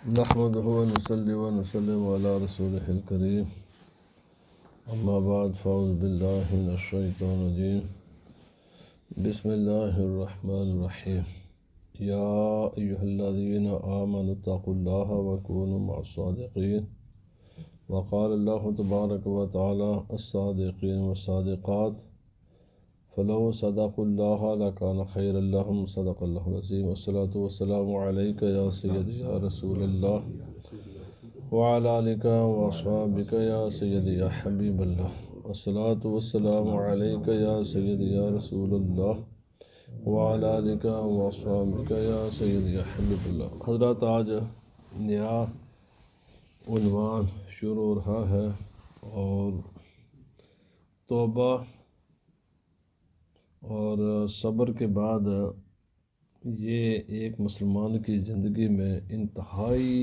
نحمده ونصلي ونسلم على رسوله الكريم اما بعد فاعوذ بالله من الشيطان الرجيم بسم الله الرحمن الرحيم يا أيها الذين آمنوا اتقوا الله وكونوا مع الصادقين وقال الله تبارك وتعالى الصادقين والصادقات فلو صدقوا الله لكان خيرا لهم صدق الله العظيم والصلاة والسلام عليك يا سيدي يا رسول الله وعلى آلك وأصحابك يا سيدي يا حبيب الله والصلاة والسلام عليك يا سيدي يا رسول الله وعلى آلك وأصحابك يا سيدي يا حبيب الله۔ حضرات، آج نیا عنوان شروع ہو رہا ہے اور توبہ اور صبر کے بعد یہ ایک مسلمان کی زندگی میں انتہائی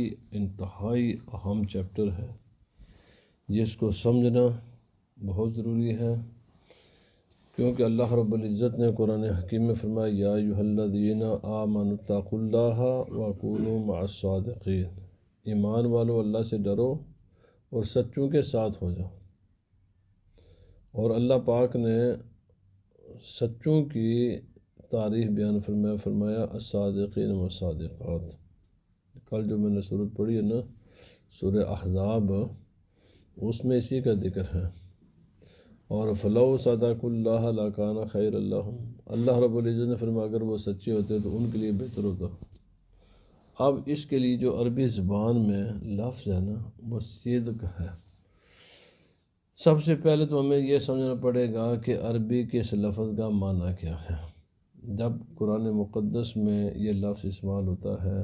اہم چیپٹر ہے جس کو سمجھنا بہت ضروری ہے، کیونکہ اللہ رب العزت نے قرآن حکیم میں فرمایا یا ایھا الذین آمنوا اتقوا اللہ وکونوا مع الصادقین، ایمان والو اللہ سے ڈرو اور سچوں کے ساتھ ہو جاؤ۔ اور اللہ پاک نے سچوں کی تعریف بیان فرمایا الصادقین والصادقات۔ کل جو میں نے سورت پڑھی ہے نا، سورہ احزاب، اس میں اسی کا ذکر ہے۔ اور فلو صدقوا اللہ لکان خیر لہم، اللہ رب العزت نے فرمایا اگر وہ سچے ہوتے تو ان کے لیے بہتر ہوتا۔ اب اس کے لیے جو عربی زبان میں لفظ ہے نا، وہ صدق ہے۔ سب سے پہلے تو ہمیں یہ سمجھنا پڑے گا کہ عربی کے اس لفظ کا معنی کیا ہے۔ جب قرآن مقدس میں یہ لفظ استعمال ہوتا ہے،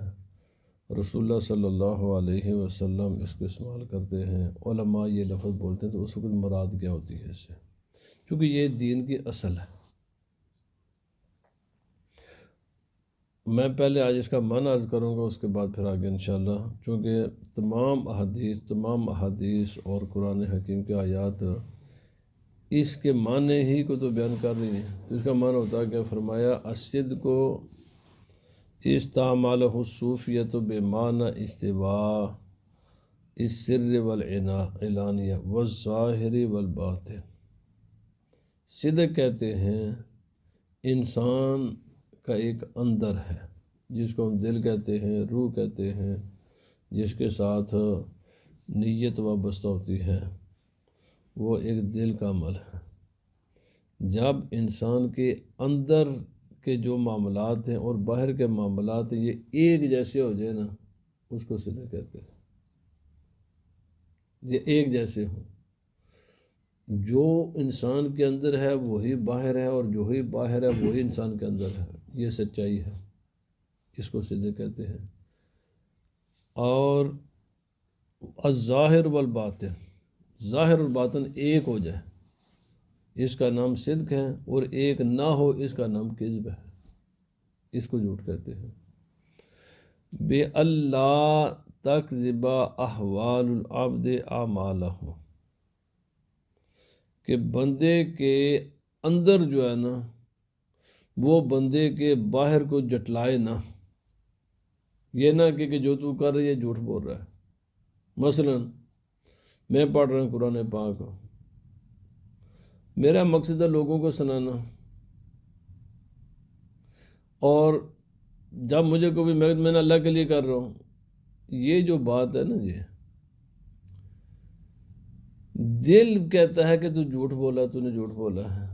رسول اللہ صلی اللہ علیہ وسلم اس کو استعمال کرتے ہیں، علماء یہ لفظ بولتے ہیں، تو اس وقت مراد کیا ہوتی ہے اس سے، کیونکہ یہ دین کی اصل ہے۔ میں پہلے آج اس کا معنی عرض کروں گا، اس کے بعد پھر آگے انشاءاللہ، چونکہ تمام احادیث اور قرآن حکیم کے آیات اس کے معنی ہی کو تو بیان کر رہی ہیں۔ تو اس کا معنی ہوتا ہے کہ فرمایا الصدق استعمالہ الصوفیۃ بمعنی استواء السر والعلانیہ والظاہر والباطن۔ صدق کہتے ہیں انسان کا ایک اندر ہے، جس کو ہم دل کہتے ہیں، روح کہتے ہیں، جس کے ساتھ نیت وابستہ ہوتی ہے، وہ ایک دل کا عمل ہے۔ جب انسان کے اندر کے جو معاملات ہیں اور باہر کے معاملات ہیں یہ ایک جیسے ہو جائے نا، اس کو صدق کہتے ہیں۔ یہ ایک جیسے ہوں، جو انسان کے اندر ہے وہی باہر ہے، اور جو ہی باہر ہے وہی انسان کے اندر ہے، یہ سچائی ہے، اس کو صدق کہتے ہیں۔ اور الظاہر والباطن، ظاہر اور باطن ایک ہو جائے، اس کا نام صدق ہے، اور ایک نہ ہو اس کا نام کذب ہے، اس کو جھوٹ کہتے ہیں۔ بے اللہ تکذب احوال العبد اعمالہ، کہ بندے کے اندر جو ہے نا، وہ بندے کے باہر کو جٹلائے نہ، یہ نہ کہ جو تو کر رہی ہے جھوٹ بول رہا ہے۔ مثلا میں پڑھ رہا ہوں قرآن پاک، میرا مقصد ہے لوگوں کو سنانا، اور جب مجھے کوئی میں نے اللہ کے لیے کر رہا ہوں، یہ جو بات ہے نا، یہ دل کہتا ہے کہ تو جھوٹ بولا، تو نے جھوٹ بولا ہے۔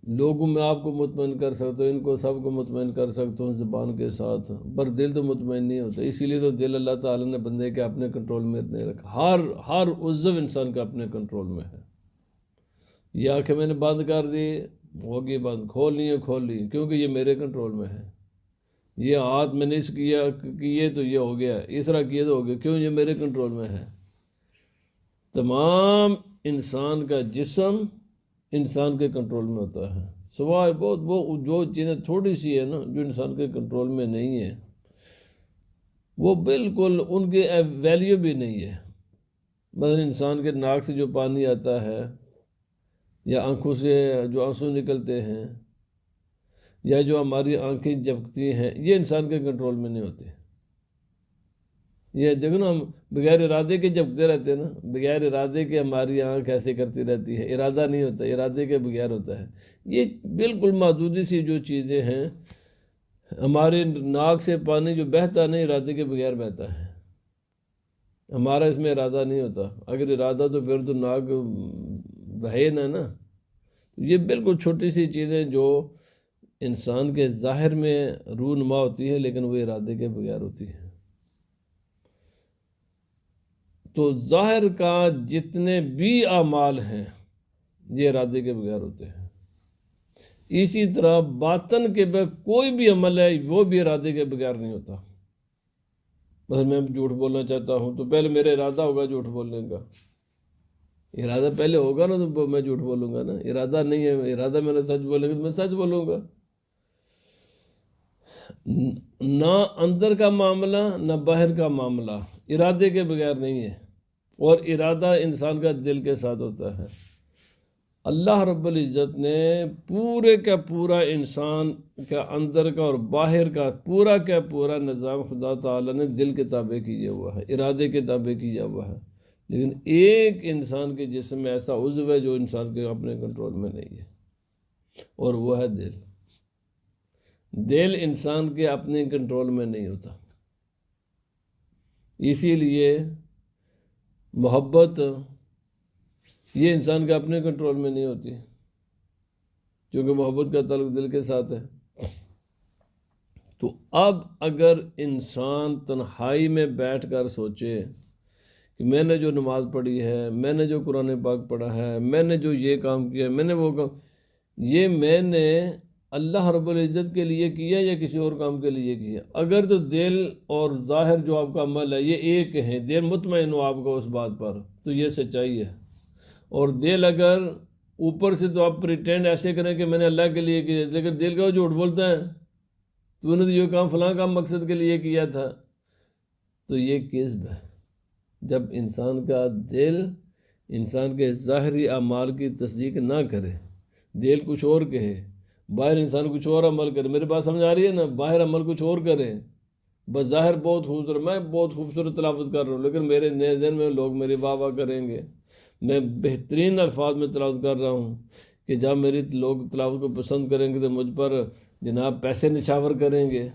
لوگوں میں آپ کو مطمئن کر سکتا ہوں، ان کو سب کو مطمئن کر سکتا ہوں زبان کے ساتھ، پر دل تو مطمئن نہیں ہوتا۔ اسی لیے تو دل اللہ تعالیٰ نے بندے کے اپنے کنٹرول میں نہیں رکھا، ہر عضو انسان کا اپنے کنٹرول میں ہے۔ یہ آنکھیں میں نے بند کر دی، ہوگی بند، کھولنی ہے کھول لی، کیونکہ یہ میرے کنٹرول میں ہے۔ یہ ہاتھ میں نے اس کیے تو یہ ہو گیا، اس طرح کیے تو ہو گیا، کیوں؟ یہ میرے کنٹرول میں ہے۔ تمام انسان کا جسم انسان کے کنٹرول میں ہوتا ہے، سوائے بہت وہ جو چیزیں تھوڑی سی ہے نا، جو انسان کے کنٹرول میں نہیں ہے، وہ بالکل ان کی ویلیو بھی نہیں ہے۔ مثلا انسان کے ناک سے جو پانی آتا ہے، یا آنکھوں سے جو آنسو نکلتے ہیں، یا جو ہماری آنکھیں جھپکتی ہیں، یہ انسان کے کنٹرول میں نہیں ہوتے۔ یہ دیکھو نا، ہم بغیر ارادے کے جھپکتے رہتے ہیں نا، بغیر ارادے کے ہماری آنکھ ایسے کرتی رہتی ہے، ارادہ نہیں ہوتا، ارادے کے بغیر ہوتا ہے۔ یہ بالکل محدودی سی جو چیزیں ہیں، ہمارے ناک سے پانی جو بہتا نہیں ارادے کے بغیر بہتا ہے، ہمارا اس میں ارادہ نہیں ہوتا۔ اگر ارادہ تو پھر تو ناک بہے نا۔ یہ بالکل چھوٹی سی چیزیں جو انسان کے ظاہر میں رونما ہوتی ہے، لیکن وہ ارادے کے بغیر ہوتی ہے۔ تو ظاہر کا جتنے بھی اعمال ہیں یہ ارادے کے بغیر ہوتے ہیں۔ اسی طرح باطن کے بغیر کوئی بھی عمل ہے وہ بھی ارادے کے بغیر نہیں ہوتا۔ بس میں جھوٹ بولنا چاہتا ہوں تو پہلے میرا ارادہ ہوگا جھوٹ بولنے کا، ارادہ پہلے ہوگا نا تو میں جھوٹ بولوں گا نا۔ ارادہ نہیں ہے، ارادہ میں نے سچ بولے گا تو میں سچ بولوں گا۔ نہ اندر کا معاملہ نہ باہر کا معاملہ ارادے کے بغیر نہیں ہے، اور ارادہ انسان کا دل کے ساتھ ہوتا ہے۔ اللہ رب العزت نے پورے کا پورا انسان کا اندر کا اور باہر کا پورا نظام خدا تعالیٰ نے دل کے تابع کیا ہوا ہے، ارادے کے تابع کیا ہوا ہے۔ لیکن ایک انسان کے جسم میں ایسا عضو ہے جو انسان کے اپنے کنٹرول میں نہیں ہے، اور وہ ہے دل۔ دل انسان کے اپنے کنٹرول میں نہیں ہوتا۔ اسی لیے محبت یہ انسان کے اپنے کنٹرول میں نہیں ہوتی، کیونکہ محبت کا تعلق دل کے ساتھ ہے۔ تو اب اگر انسان تنہائی میں بیٹھ کر سوچے کہ میں نے جو نماز پڑھی ہے، میں نے جو قرآن پاک پڑھا ہے، میں نے جو یہ کام کیا، میں نے وہ کام، یہ میں نے اللہ رب العزت کے لیے کیا یا کسی اور کام کے لیے کیا؟ اگر تو دل اور ظاہر جو آپ کا عمل ہے یہ ایک ہے، دل مطمئن ہو آپ کو اس بات پر، تو یہ سچائی ہے۔ اور دل اگر اوپر سے تو آپ پریٹینڈ ایسے کریں کہ میں نے اللہ کے لیے کیا، لیکن دل کا وہ جھوٹ بولتا ہے، تو نے تو یہ کام فلاں کام مقصد کے لیے کیا تھا، تو یہ کذب ہے۔ جب انسان کا دل انسان کے ظاہری اعمال کی تصدیق نہ کرے، دل کچھ اور کہے، باہر انسان کچھ اور عمل کرے، میرے بات سمجھ آ رہی ہے نا؟ باہر عمل کچھ اور کرے، بس ظاہر بہت خوبصورت، میں بہت خوبصورت تلاوت کر رہا ہوں، لیکن میرے ذہن میں لوگ میری واہ واہ کریں گے، میں بہترین الفاظ میں تلاوت کر رہا ہوں کہ جب میری لوگ تلاوت کو پسند کریں گے تو مجھ پر جناب پیسے نچھاور کریں گے،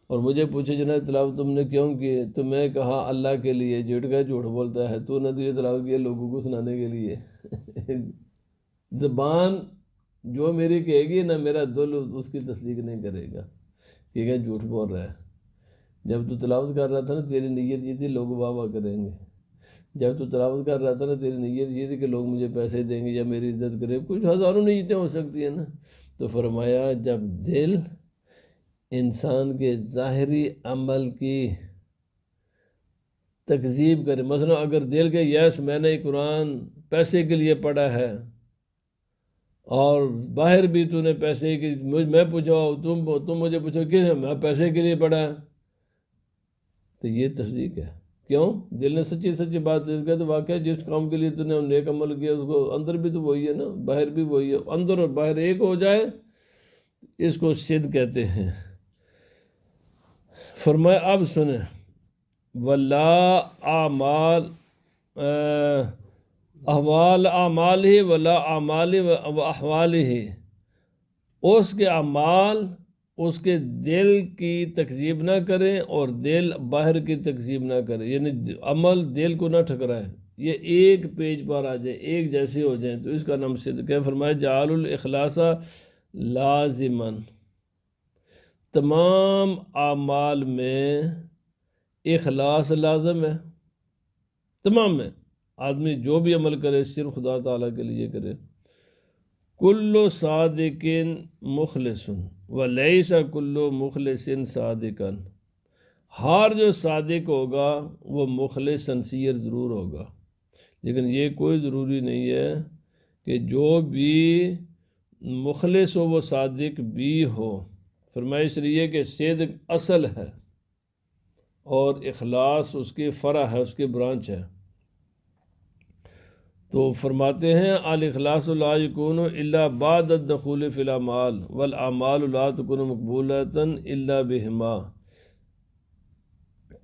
اور مجھے پوچھے جناب تلاوت تم نے کیوں کی؟ تو میں کہا اللہ کے لیے۔ جھوٹ کا جھوٹ بولتا ہے، تو نے تو یہ تلاوت کیا لوگوں کو سنانے کے لیے۔ زبان جو میری کہے گی نہ میرا دل اس کی تصدیق نہیں کرے گا، کہ جھوٹ بول رہا ہے۔ جب تو تلاوت کر رہا تھا نا تیری نیت یہ تھی لوگ واہ واہ کریں گے، جب تو تلاوت کر رہا تھا نا تیری نیت یہ تھی کہ لوگ مجھے پیسے دیں گے یا میری عزت کرے، کچھ ہزاروں نیتیں ہو سکتی ہیں نا۔ تو فرمایا جب دل انسان کے ظاہری عمل کی تکذیب کرے، مثلا اگر دل کے یس میں نے قرآن پیسے کے لیے پڑھا ہے، اور باہر بھی تو نے پیسے کی، میں پوچھا تم مجھے پوچھو کہ میں پیسے کے لیے پڑھا ہے، تو یہ تصدیق ہے۔ کیوں؟ دل نے سچی بات کہا تو واقعہ جس کام کے لیے تو نے نیک عمل کیا اس کو اندر بھی تو وہی ہے نا، باہر بھی وہی ہے، اندر اور باہر ایک ہو جائے اس کو صدق کہتے ہیں۔ فرمایا اب سنیں، ولا اعمال احوال اعمال ہی ولا اعمال و احوال ہی، اس کے اعمال اس کے دل کی تکذیب نہ کریں اور دل باہر کی تکذیب نہ کرے، یعنی عمل دل کو نہ ٹھکرائے، یہ ایک پیج پر آ جائے، ایک جیسے ہو جائیں، تو اس کا نام صدق ہے۔ فرمایا جعل الاخلاص لازماً، تمام اعمال میں اخلاص لازم ہے، تمام میں آدمی جو بھی عمل کرے صرف خدا تعالیٰ کے لیے کرے۔ کل صادق مخلص ولیس کل مخلص صادقا، ہر جو صادق ہوگا وہ مخلص سنسیئر ضرور ہوگا، لیکن یہ کوئی ضروری نہیں ہے کہ جو بھی مخلص ہو وہ صادق بھی ہو۔ فرمایا اس لیے کہ صدق اصل ہے اور اخلاص اس کی فرع ہے، اس کی برانچ ہے۔ تو فرماتے ہیں الاخلاص لا یکون الا بعد الدخول فی الاعمال والاعمال لا تکون مقبولۃ الا بہما۔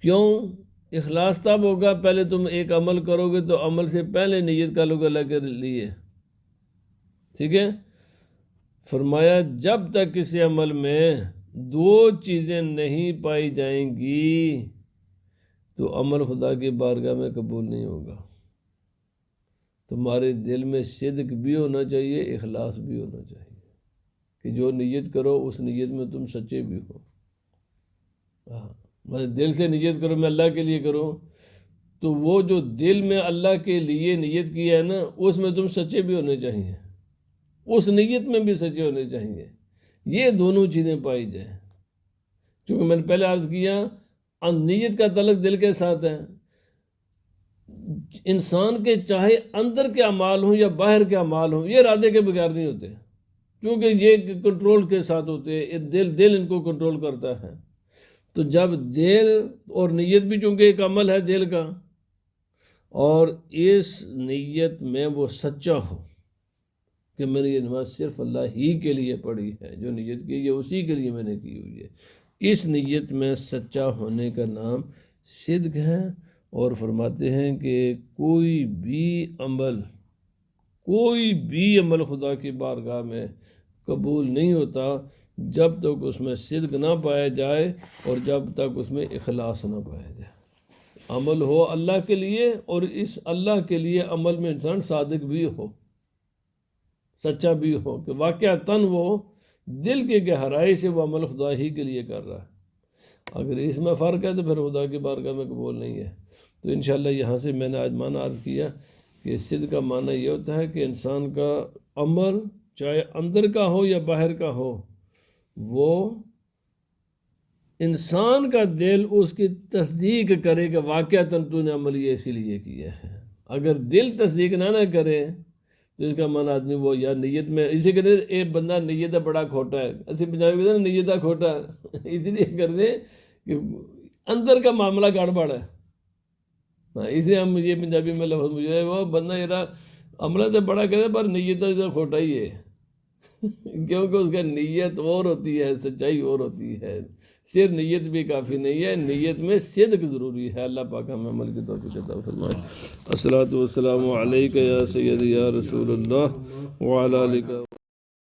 کیوں؟ اخلاص تب ہوگا پہلے تم ایک عمل کرو گے تو عمل سے پہلے نیت کا لوگ اللہ کے لیے، ٹھیک ہے۔ فرمایا جب تک کسی عمل میں دو چیزیں نہیں پائی جائیں گی تو عمل خدا کی بارگاہ میں قبول نہیں ہوگا۔ تمہارے دل میں صدق بھی ہونا چاہیے، اخلاص بھی ہونا چاہیے کہ جو نیت کرو اس نیت میں تم سچے بھی ہو۔ دل سے نیت کرو میں اللہ کے لیے کروں، تو وہ جو دل میں اللہ کے لیے نیت کیا ہے نا اس میں تم سچے بھی ہونے چاہیے، اس نیت میں بھی سچے ہونے چاہیے، یہ دونوں چیزیں پائی جائیں۔ کیونکہ میں نے پہلے عرض کیا نیت کا تعلق دل کے ساتھ ہے۔ انسان کے چاہے اندر کے اعمال ہوں یا باہر کے اعمال ہوں یہ ارادے کے بغیر نہیں ہوتے، کیونکہ یہ کنٹرول کے ساتھ ہوتے ہیں، دل ان کو کنٹرول کرتا ہے۔ تو جب دل اور نیت بھی چونکہ ایک عمل ہے دل کا، اور اس نیت میں وہ سچا ہو کہ میں نے یہ نماز صرف اللہ ہی کے لیے پڑھی ہے، جو نیت کی ہے اسی کے لیے میں نے کی ہوئی ہے، اس نیت میں سچا ہونے کا نام صدق ہے۔ اور فرماتے ہیں کہ کوئی بھی عمل خدا کی بارگاہ میں قبول نہیں ہوتا جب تک اس میں صدق نہ پایا جائے اور جب تک اس میں اخلاص نہ پایا جائے۔ عمل ہو اللہ کے لیے اور اس اللہ کے لیے عمل میں انسان صادق بھی ہو، سچا بھی ہو کہ واقعتاً وہ دل کی گہرائی سے وہ عمل خدا ہی کے لیے کر رہا ہے۔ اگر اس میں فرق ہے تو پھر خدا کی بارگاہ میں قبول نہیں ہے۔ تو انشاءاللہ یہاں سے میں نے آج معنی عرض کیا کہ صدق کا معنی یہ ہوتا ہے کہ انسان کا عمل چاہے اندر کا ہو یا باہر کا ہو، وہ انسان کا دل اس کی تصدیق کرے کہ واقعتاً تو نے عمل یہ اسی لیے کیا ہے۔ اگر دل تصدیق نہ کرے تو اس کا معنی آدمی وہ یا نیت میں اسی کہتے ہیں ایک بندہ نیت بڑا کھوٹا ہے، اسی پنجابی کہتے ہیں نیت کھوٹا ہے، اسی لیے کرتے ہیں کہ اندر کا معاملہ گڑبڑ ہے۔ اس لیے ہم یہ پنجابی میں لفظ مجھے وہ بندہ میرا عملہ تو بڑا کرے پر نیت تو کھوٹا ہی ہے، کیونکہ اس کا نیت اور ہوتی ہے، سچائی اور ہوتی ہے۔ صرف نیت بھی کافی نہیں ہے، نیت میں صدق ضروری ہے۔ اللہ پاک ہمیں عمل کی توفیق عطا فرمائے۔ الصلاۃ والسلام علیک یا سیدی یا رسول اللہ وعلی آلک۔